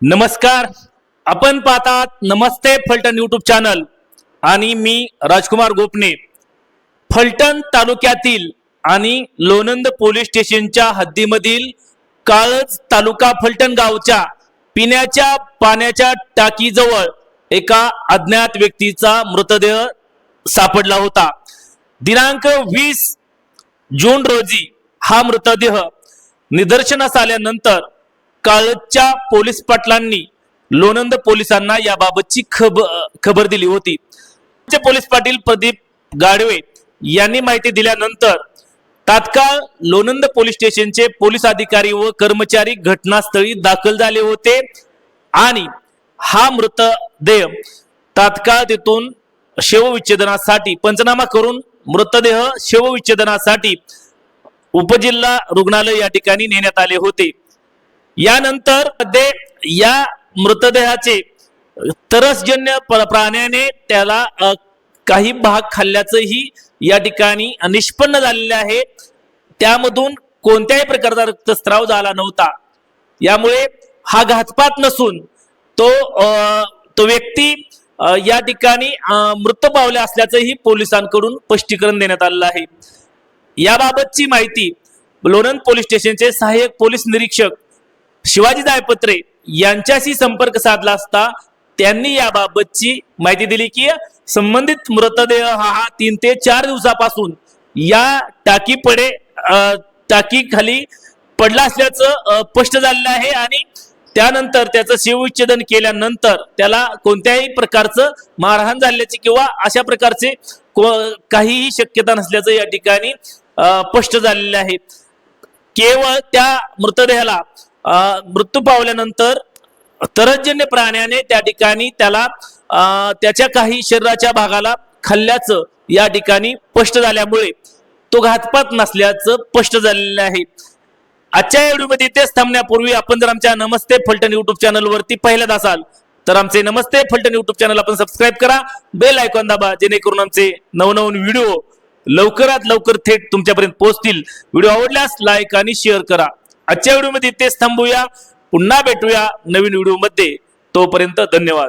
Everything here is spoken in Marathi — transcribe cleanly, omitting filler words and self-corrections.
नमस्कार, आपण पाहतात नमस्ते फलटण यूट्यूब चॅनल आणि मी राजकुमार गोपने. फलटण तालुक्यातील आणि लोणंद पोलीस स्टेशनच्या हद्दीमधील काळज तालुका फलटण गावच्या पिण्याच्या पाण्याच्या टाकीजवळ एका अज्ञात व्यक्तीचा मृतदेह सापडला होता. दिनांक 20 जून रोजी हा मृतदेह निदर्शनास आल्यानंतर काळजच्या पोलीस पाटलांनी लोणंद पोलिसांना याबाबतची खबर दिली होती. पोलीस पाटील प्रदीप गाडवे यांनी माहिती दिल्यानंतर तात्काळ लोणंद पोलीस स्टेशनचे पोलीस अधिकारी व कर्मचारी घटनास्थळी दाखल झाले होते आणि हा मृतदेह तात्काळ तिथून शवविच्छेदनासाठी पंचनामा करून मृतदेह शवविच्छेदनासाठी उपजिल्हा रुग्णालय या ठिकाणी नेण्यात आले होते. यानंतर या मृतदेहाचे तरसजन्य प्राण्याने त्याला काही भाग खाल्ल्याचंही या ठिकाणी निष्पन्न झालेले आहे. त्यामधून कोणत्याही प्रकारचा रक्तस्राव झाला नव्हता. यामुळे हा घातपात नसून तो व्यक्ती या ठिकाणी मृत पावले असल्याचंही पोलिसांकडून स्पष्टीकरण देण्यात आलेलं आहे. याबाबतची माहिती लोणंद पोलीस स्टेशनचे सहाय्यक पोलीस निरीक्षक शिवाजी दायपत्रे यांच्याशी संपर्क साधला असता त्यांनी याबाबतची माहिती दिली की संबंधित मृतदेह हा 3 ते 4 दिवसापासून या टाकी खाली पडला असल्याचं स्पष्ट झालेलं आहे आणि त्यानंतर त्याचं शवविच्छेदन केल्यानंतर त्याला कोणत्याही प्रकारचं मारहाण झाल्याची किंवा अशा प्रकारचे काहीही शक्यता नसल्याचं या ठिकाणी स्पष्ट झालेलं आहे. केवळ त्या मृतदेहाला मृत्यू पावल्यानंतर तरसजन्य प्राण्याने त्या ठिकाणी त्याला त्याच्या काही शरीराच्या भागाला खाल्ल्याचं या ठिकाणी स्पष्ट झाल्यामुळे तो घातपात नसल्याचं स्पष्ट झालेलं आहे. आजच्या व्हिडिओमध्ये इथेच थांबण्यापूर्वी आपण जर आमच्या नमस्ते फलटण युट्यूब चॅनल वरती पहिल्यांदा असाल तर आमचे नमस्ते फलटण युट्यूब चॅनल आपण सबस्क्राईब करा, बेल आयकॉन दाबा, जेणेकरून आमचे नवनवीन व्हिडिओ लवकरात लवकर थेट तुमच्यापर्यंत पोहोचतील. व्हिडिओ आवडल्यास लाईक आणि शेअर करा. आजच्या व्हिडिओमध्ये इथेच थांबूया. पुन्हा भेटूया नवीन व्हिडिओमध्ये. तोपर्यंत धन्यवाद.